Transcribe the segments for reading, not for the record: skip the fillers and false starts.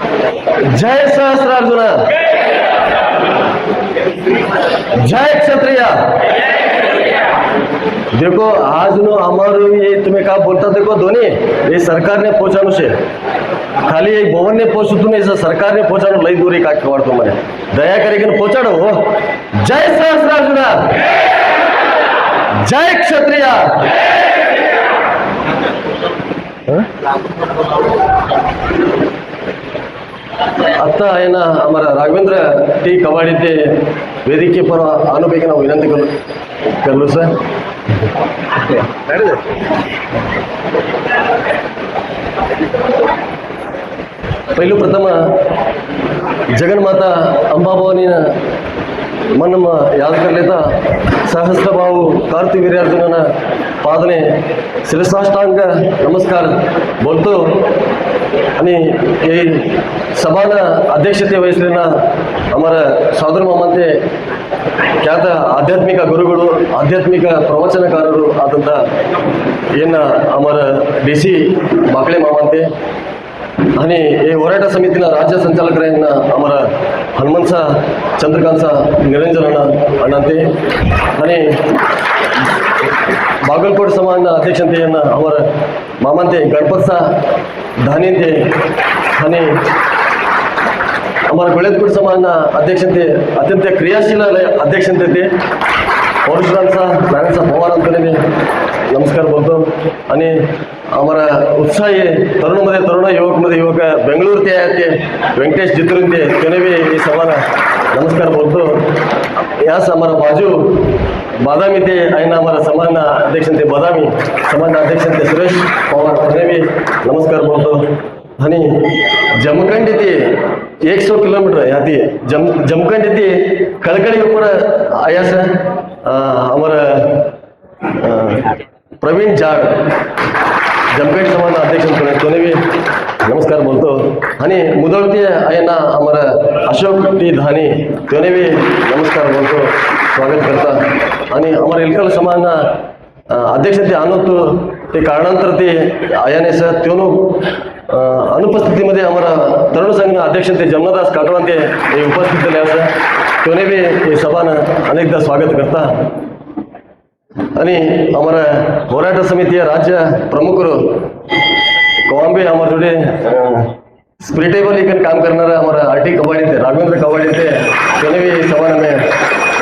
जय सहस्त्रार्जुन, जय क्षत्रिय। देखो आज नो हमारे ये तुम्हें क्या बोलता देखो दोनों ये सरकार ने पहुंचानो से खाली एक भवन ने पहुंचू तुम्हें ऐसा सरकार ने पहुंचानो लई दूरी का खबर तो मैंने दया करके पहुंचाड़ो हो। जय सहस्त्रार्जुन, जय क्षत्रिय। आता आहे ना हमारा राघवेंद्र टी कवाड़ी ते वेदिके पर आने ಬಗ್ಗೆ ನಾವು ವಿನಂತಿ करलो सर। पहिलो प्रथम जगन्माता अंबाभवानी मन याद करलेता सहस्त्रभाऊ कार्तिवीर्यार्जुनन पादने शिरसाष्टांग नमस्कार बोलतो आणि हे सभाನ अध्यक्षते ವಹಿಸಲಿನ हमार ಸೋದರ ಮಾಮಂತೆ ಖ್ಯಾತ ಆಧ್ಯಾತ್ಮಿಕ ಗುರುಗಳು ಆಧ್ಯಾತ್ಮಿಕ ಪ್ರವಚನಕಾರರು ಆದಂತ ಏನ हमार DC बाकळे मामंते आणि हे होराಟ समितीನ राज्य संचालकरांना हमार हनुमंतसा चंद्रकांतसा निरंजन अण्णांते आणि बागलकोट समाज अध्यक्षतेಯನ್ನು हमार मामंते गणपतसा धानींते आणि हमारा गुळेदकोट समाज अध्यक्षते अत्यंत क्रियाशील अध्यक्षते पौरुषांचा नारायणचा पवार अंतने नमस्कार बोलतो आणि हमारा उत्साही तरुणमध्ये तरुण युवकमध्ये युवक बेंगळूर ते आहेत ते व्यंकटेश जित्रुंते त्याने भी ये सभाना नमस्कार बोलतो। यास हमारा बाजू बादामी ते आईना हमारा समाज अध्यक्षते बादामी समाज अध्यक्षते सुरेश पवार त्याने भी नमस्कार बोलतो। आणि जमखंडी ते 100 किलोमीटर याती जमखंडी ते कळकड़ी ऊपर आया से हमारा प्रवीण जाड जमखंडी समाज अध्यक्ष तोने भी नमस्कार बोलतो। आणि मुदळते आयना हमारा अशोक टी धानी तोने भी नमस्कार बोलतो, स्वागत करता। आणि हमारा इलकल समाज अध्यक्षते आणतो ते कारणांतर ते आयाने सर त्योनो अनुपस्थितीमध्ये हमारा तरुण संघ अध्यक्षते जमनादास काटवांते हे उपस्थित झाले असं तोने भी हे सभानं अनेकदा स्वागत करता। आणि हमारा होराಟ समितिಯ राज्य प्रमुखರು कवांबे हमारे जोड़े स्पिरिटेबल लेकर काम करना हमारा RT कवाड़ी थे राघवेंद्र कवाड़ी थे तोने भी सभा में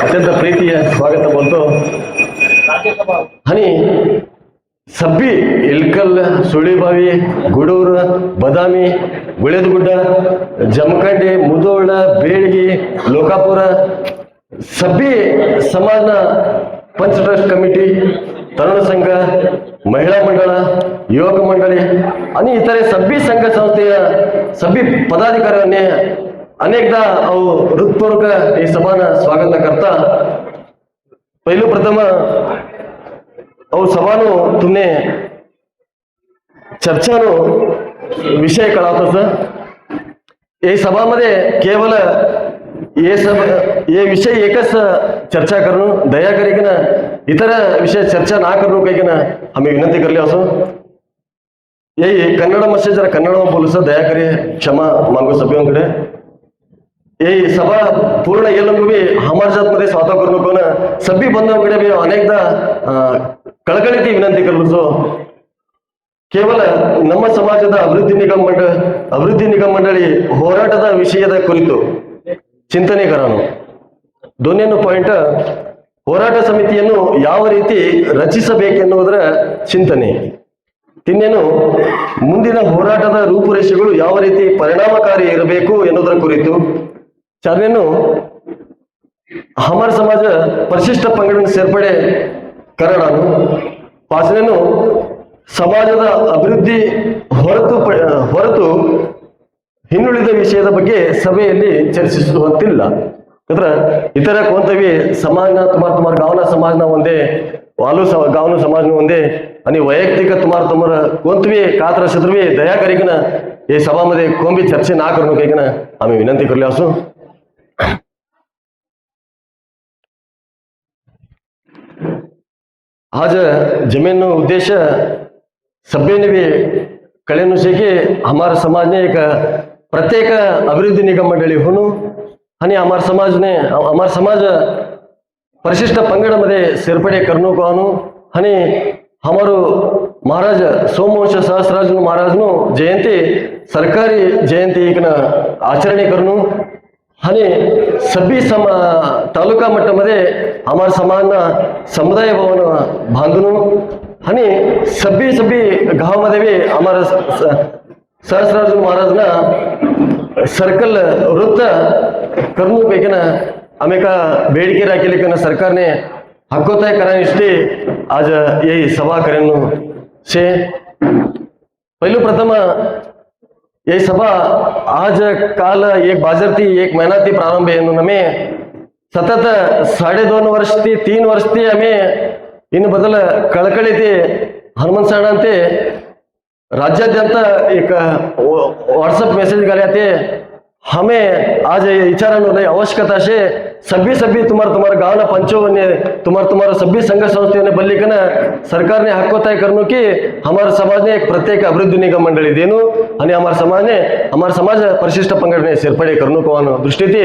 अत्यंत प्रीति है स्वागत बोलतो। आणि सभी इलकल सुळीबावी गुडूर बदामी गुळेदಗುಡ್ಡ जमखंडी मुदोळ बेळगी लोकापुर सभी समाज पंचट्रस्ट कमिटी तरुण संघ महिला मंडळ युवक मंडळी आणि इतरे सभी संघ संस्थेಯ सभी पदाधिकाऱ्यांनी अनेकदा हृदयपूर्वक हे सभाना स्वागत करता। पहिलो प्रथम सभानो तुमने चर्चानो विषय कळावतो सर। ये सभामध्ये केवल ये विषय एकच चर्चा करणं दया करेगी ना इतर विषय चर्चा ना करणं काही ना हमें विनंती करली असो। यही कन्नड मध्ये जरा कन्नड बोलू सर दया करे क्षमा मागू सभ्यांकडे। यही सभा पूर्ण येलंगू भी हमारे जात मध्ये स्वतः करू नको ना सभी बंधूंकडे भी अनेकदा कळकळीची विनंती करलो सो ಕೇವಲ ನಮ್ಮ ಸಮಾಜದ ಅಭಿವೃದ್ಧಿ ನಿಗಮ ಮಂಡಳಿ ಹೋರಾಟದ ವಿಷಯದ ಕುರಿತು ಚಿಂತನೆ ಕರೋಣ। दोन्ही ಪಾಯಿಂಟ್ ಹೋರಾಟ ಸಮಿತಿಯನ್ನು ಯಾವ ರೀತಿ ರಚಿಸಬೇಕೆನ್ನುವುದರ ಚಿಂತನೆ, ತಿನ್ನೇನು ಮುಂದಿನ ಹೋರಾಟದ ರೂಪುರೇಷೆಗಳು ಯಾವ ರೀತಿ ಪರಿಣಾಮಕಾರಿ ಇರಬೇಕು ಎನ್ನುವುದರ ಕುರಿತು, ಚಾರ್ನೇನು हमारा समाज ಪರಿಶಿಷ್ಟ ಪಂಗಡನ ಸೇರ್ಪಡೆ ಕರಣಾನು, ಪಾಚನೇನು ಸಮಾಜದ ಅಭಿವೃದ್ಧಿ ಹೊರತು हिन्नुಳಿದ ವಿಷಯದ ಬಗ್ಗೆ सभेಯಲ್ಲಿ ಚರ್ಚಿಸುವಂತಿಲ್ಲ। ಅಂದ್ರೆ इतर कोणताही समाजना तुम्हारा गावना समाजना ಒಂದೇ वालू गावना समाजना ಒಂದೇ आणि वैयक्तिक तुम्हारा कोणताही कात्र शत्रुवी दया करीकन हे सभामध्ये कोणबी चर्चा ना करू नका आम्ही विनंती करले असो। आज जमीन उद्देश्य सभ्य ने भी कळेनु से कि हमारे समाज ने एक प्रत्येक अभिवृद्धी निगम मंडळी होऊन आणि अमार समाज परिशिष्ट पंगडमध्ये सेर्पडे करनु आणि हमारो महाराज सोमवंश सहस्राज महाराजनु जयंती सरकारी जयंती एक आचರಣೆ करनु आणि सभी तालुका मट्टामध्ये हमार समाजना समुदाय भवन बांधनु आणि सभी गावामध्ये भी हमारा सहस्राज महाराजना सर्कल वृत्त करनु पैकी आम्ही का बेडके राखी सरकारने हक्कोताय करानिष्ठी आज यही सभा करेनु से पहिलो प्रथम यही सभा आज काल एक बाजरती एक महिनाती प्रारंभ है नमें सतत 2.5 वर्ष ती 3 वर्ष ती हमें इन बदल कळकळी ते हनुमंत साणांते राज्याद्यंत एक व्हाट्सएप मैसेज गया थे हमें आज विचारानु नहीं आवश्यकता से सभी तुम्हारे गाँव ना पंचों ने तुम्हारे सभी संघ संस्थाओं ने बल्ली कना सरकार ने हक्कोताय करनो कि हमारे समाज ने एक प्रत्येक अभिवृद्धि निगम मंडली देनु आणि हमारे समाज परिशिष्ट पंगडने सेर्पडे करनो को दृष्टी थी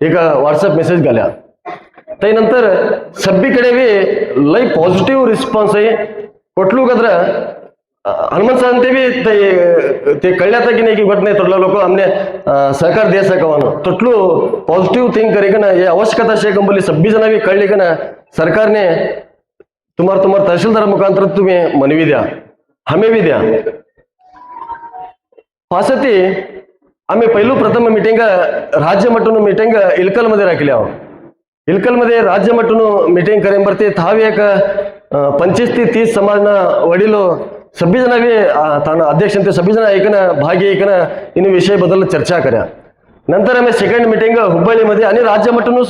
एक व्हाट्सएप मैसेज गया त्यानंतर सगळीकडे भी लई पॉझिटिव्ह रिस्पॉन्स आहे कोटलू गद्र हनुमंत सांगते भी ते कळल्यात की नाही की घटने तोडला लोक हमने सहकार दे सकवानो तोटलू पॉझिटिव्ह थिंक करे ना ये आवश्यकता शे कंबली सभी जना भी कळली का ना सरकारने तुम्हारे तहसीलदार मुखांतर तुम्ही मनवी द्या हमें भी द्या पासती आम्ही पहिलो प्रथम मीटिंग राज्य मಟ್ಟನು मीटिंग इलकल मध्ये राखली आहोत इलकल मध्ये राज्य मಟ್ಟನು मीटिंग करेन बरते थावी एक 25 ते 30 समाजना वडिलो सभी जना भी ताना अध्यक्ष सभी जना ऐकना भागी ऐकना इन विषय बदल चर्चा करा नंतर आम्ही सेकंड मीटिंग हुब्बळ्ळीमध्ये आणि राज्य मಟ್ಟನು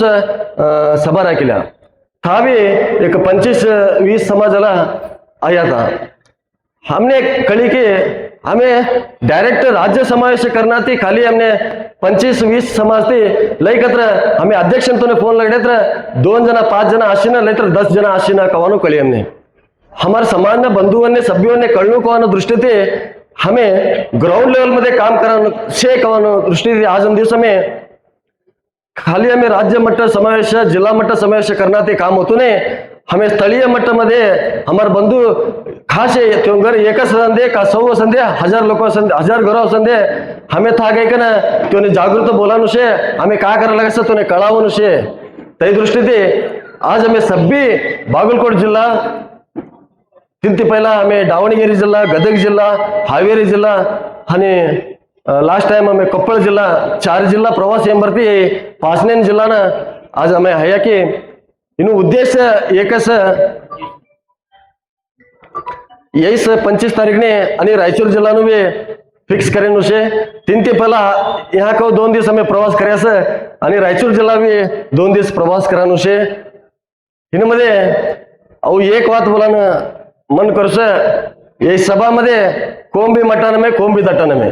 सभा राखल्या थावी एक 25-20 समाजाला आया था हमने कळी की हमें डायरेक्ट राज्य समावेश करना थी खाली हमने 25-20 समाज थी लई कत्र हमें अध्यक्ष फोन लगडे 2 जना 5 जना आशीना लई 10 जना आशीना कवानो कळी हमने हमारे समाज ने बंधुओं ने सभ्यों ने कळणू को दृष्टि थी हमें ग्राउंड लेवल में काम करानो शे कवानो दृष्टि थी आज हम दिवस में खाली हमें राज्य मट्ट समावेश जिल्हा मट्ट समावेश करना ते काम होतो ने हमें स्थळीय मट्टामध्ये हमारे बंधु खास है घर एक संदे का 100 संदे 1000 लोक संदे 1000 घर संदे हमें था गए ना तो जागृत बोलानु शे हमें क्या करा लगा तो कळावनु शे तई दृष्टि थी आज हमें सभी बागलकोट जिल्हा तिंती पहिला हमें दावणगेरी जिल्हा गदग जिल्हा हावेरी जिल्हा आणि लास्ट टाइम हमें कोप्पळ जिल्हा 4 जिल्हा प्रवास एंबर्ती 5 जिल्हा ना आज हमें हया की इन उद्देश एक 25 तारीख ने आणि रायचूर जिल्हा भी फिक्स करेन उसे तीन ते पहिला यहाँ को 2 दिवस हमें प्रवास करायस आणि रायचूर जिल्हा भी 2 दिवस प्रवास करान उसे इन मध्ये अहो एक बात बोला ना मन करस ये सभा मध्ये कोंबी मटन में कोंबी दटन में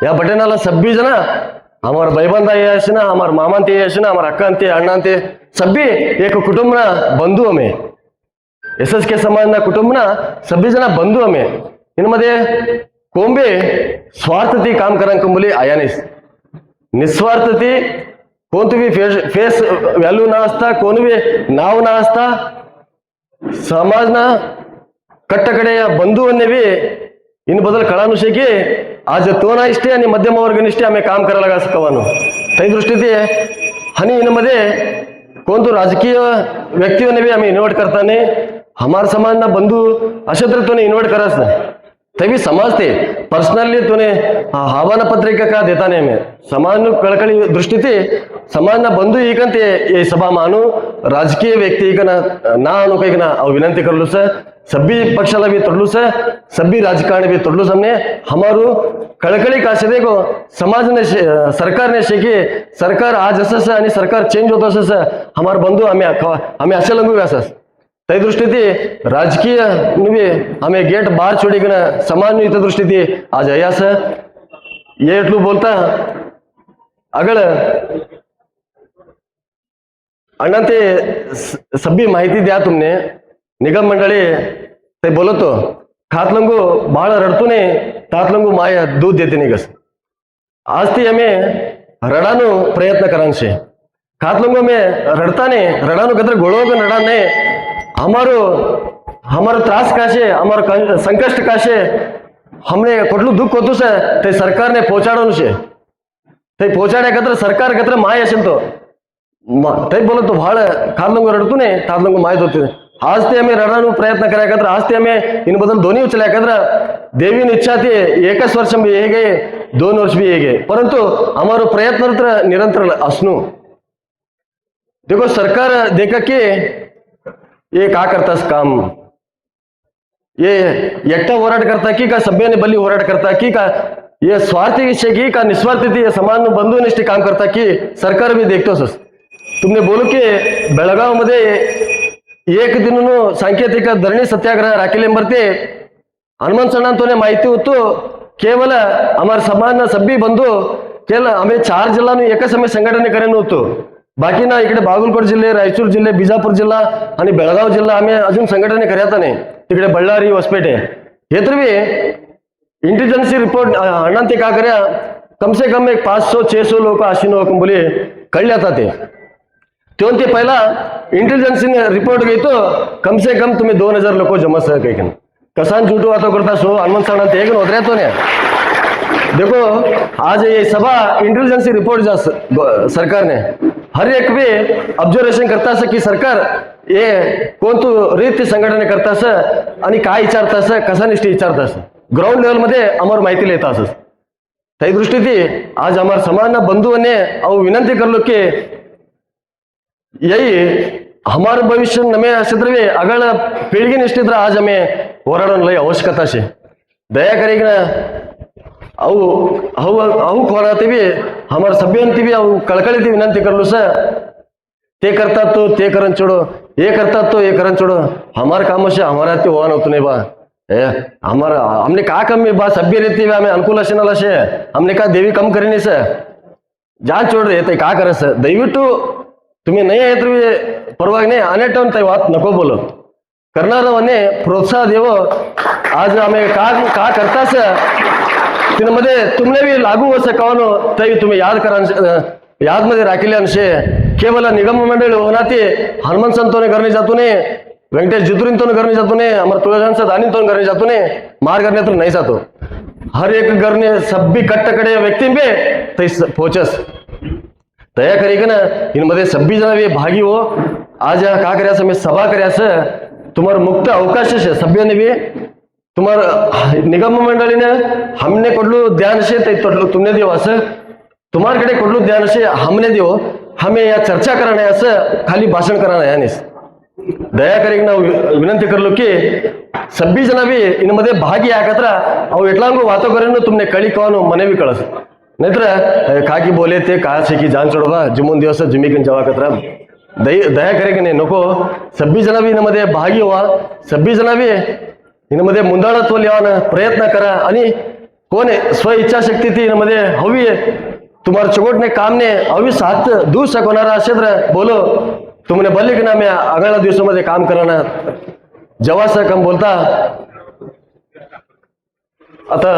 या बटनाला सभी जना हमारे भाईबंद ना हमारे मामा ना हमारे अक्का अंते अण्णा अंते सभी एक कुटुंब ना बंधु हमें SSK समाज ना कुटुंब ना सभी जना बंधु हमें इनमध्ये कोंबे स्वार्थती काम करा मुली आया नहीं निस्वार्थती कोणती भी फेस व्हॅल्यू ना असता कोण भी नाव ना असता समाज ना कट्टकडे या बंधुओं ने भी इन बदल कळानुशे की आज तो ना इष्टे आणि मध्यम वर्ग निष्ठे आम्ही काम करायला लागा सकवानो त्या दृष्टीने आणि इन मध्ये कोणतो राजकीय व्यक्तीने भी आम्ही इन्व्हाइट करताने हमारे समाज ना बंधु अशा तर तोने इन्व्हाइट करास ना तभी समाज थे पर्सनली तूने आह्वान पत्रिका का देता नहीं हमें समाज कळकळी दृष्टि थी समाज ना बंधु ಈಗಂತೆ ये सभा मानू राजकीय व्यक्ति ಈಗ ना अनु कहीं ना विनंती कर लू सर सभी पक्षाला भी तोड़लू सर सभी राजकारणी भी तोड़लू हमने हमारू कळकळी का से देखो समाज ने सरकार ने शे की सरकार आज असं आणि सरकार चेंज होत असं हमारे बंधु हमें असे लंगू असं त्या दृष्टी थी राजकीय हमें गेट बाहर छोड़ी कर समाज इतर दृष्टी थी आज अया सर ये एटलू बोलता अगल अण्णा ते सभी माहिती द्या तुमने निगम मंडळी ते बोलतो खातलंगू बाळ रडतूने तातलंगू माय दूध देते निगस आज ती અમે રડાનો પ્રયત્ન કરન છે ખાસ લોકો અમે રડતા ને રડાનો કતર ગોળો કે રડા ને हमारो त्रास का છે અમારો સંકષ્ટ का છે हमने કેટલું દુઃખ હોતું છે તે સરકારને પહોંચાડવાનું છે તે પહોંચાડ્યા કતર સરકાર કતર ಮಾಯ ಅಸೆನ್ તો તે બોલો તો ಭಾಳ ખાસ રડતું ને તાર લોકો ಮಾಯ હોતું आज ते आम्ही रडण्याचा प्रयत्न करायला कत्र आज ते आम्ही इन बदल दोन्ही उचलाय कत्र देवीन इच्छा थी एकच वर्ष भी हे गए 2 वर्ष भी हे गए परंतु हमारो प्रयत्न निरंतर असनु देखो सरकार देखा कि ये का करतास काम ये एकटा होराट करता की का सभ्याने बली होराट करता की का ये स्वार्थी विषय की का निस्वार्थी थी समान बंधुनिष्ठ काम करता की सरकार भी देखतोस तुमने बोलो की बेळगाव मध्ये एक ದಿನನು ಸಾಂಕೇತಿಕ ಧರಣಿ ಸತ್ಯಾಗ್ರಹ ರಾಕಿಲೆಂಬರ್ತೆ ಹನುಮಂತಣ್ಣಂತೋನೆ ಮಾಹಿತಿ होतो केवल हमारे समान सभ्य बंधू केवळ आम्ही 4 जिल्ह्यांनी एका समय संघटने करेन होतो बाकी ना इकडे बागलकोट जिल्हे रायचूर जिल्हे बिजापूर जिल्हा आणि बेळगाव जिल्हा आम्ही अजून संघटने करता नाही तिकडे बಳ್ಳारी ಹೊಸಪೇಟೆ हे तर भी इंटेलिजन्सी रिपोर्ट अण्णांते का कर्या कम से कम एक 500-600 लोक आशीन बोले कळले आता ते ते पहिला इंटेलिजन्सी रिपोर्ट घेतो कम से कम तुम्ही 2000 लोक जमा सह काही कसान झूठो वातो करता सो हनुमंत सण ಹೇಗೆ ಹೋದ್ರಾतो ने देखो आज ये सभा इंटेलिजन्सी रिपोर्ट जा सरकार ने हर एक भी ऑब्जर्वेशन करता है की सरकार ये कोणतो रीती संघटने करता है आणि काय विचारता है कसा निष्ठी विचारता है ग्राउंड लेवल मध्ये आम्हाला माहिती लेता है त्या दृष्टीने आज हमारे समान बंधुओं अವು विनंती करलो की यही हमारे भविष्य नमे असेल अगळ पिढी निष्ठित आज हमें होराडन लय आवश्यकता छे दया करी अವು खोराते भी हमारे सभ्यंती भी अವು कळकळीती विनंती करलो सर ते करतात तो ते करन छोड़ो ये करतात तो ये करन छोड़ो हमारे काम से हमारा ते होवा नव्हतं नाही बा हमारा हमने का कमी बा सभ्य रीति हमें अनुकूल असेल असे हमने का देवी कम करेनी सर जान छोड़ येते का करस दयविಟ್ಟು तुम्ही नाही आहे तर परवानगी नाही अनेटवून काही वाद नको बोलो करणारवने प्रोत्साह देवो आज आम्ही का करतास तिनमध्ये तुमने भी लागू हो सकावनो तरी तुम्ही याद मध्ये राखिले अंशे केवल निगम मंडळ होनाती हनुमान संतोने करणे जातूने वेंकटेश जितुरींतोने करणे जातूने हमारे तुळजांचा दानीतोने करणे जातूने मार करने तो नहीं जातो हर एक करने सभी कट्टकडे व्यक्ती बे तै पोचस दया करी ना इनमध्ये सभी जना भी भागी हो आज का करायचं मी सभा करायचं तुम्हारा मुक्त अवकाश है सभ्यने भी तुम्हारा निगम मंडळीने हमने कोडलू ध्यान से तोडलो तुमने देव असं तुम्हारकडे कोडलू ध्यान से हमने देव हमें या चर्चा करना है असं खाली भाषण करना है यानीस दया करी ना विनंती करलो की सभी जना भी इनमध्ये भागी ಆಗತ್ರ ಅವು ಎಟ್ಲಾಂಗು ವಾतो ಕರೆನು तुमने कळी कवानो मने भी कळस नाहीतर काकी बोले ते का से की जान छोडवा जुमून दिवस जुमीकन जवा कत्र दया करे की नाही नको सभी जना भी इनमध्ये भागी व्हा सभी जना भी इनमध्ये मुंदाळत्व लिहावं प्रयत्न करा आणि कोण स्व इच्छाशक्ती ती इनमध्ये हवी तुम्हारे चोगोटने काम ने अभी साथ दूर सकोनारा असेल बोलो तुमने बोलले की ना मैं अगला दिवसामध्ये काम करना जवा सा कम बोलता आता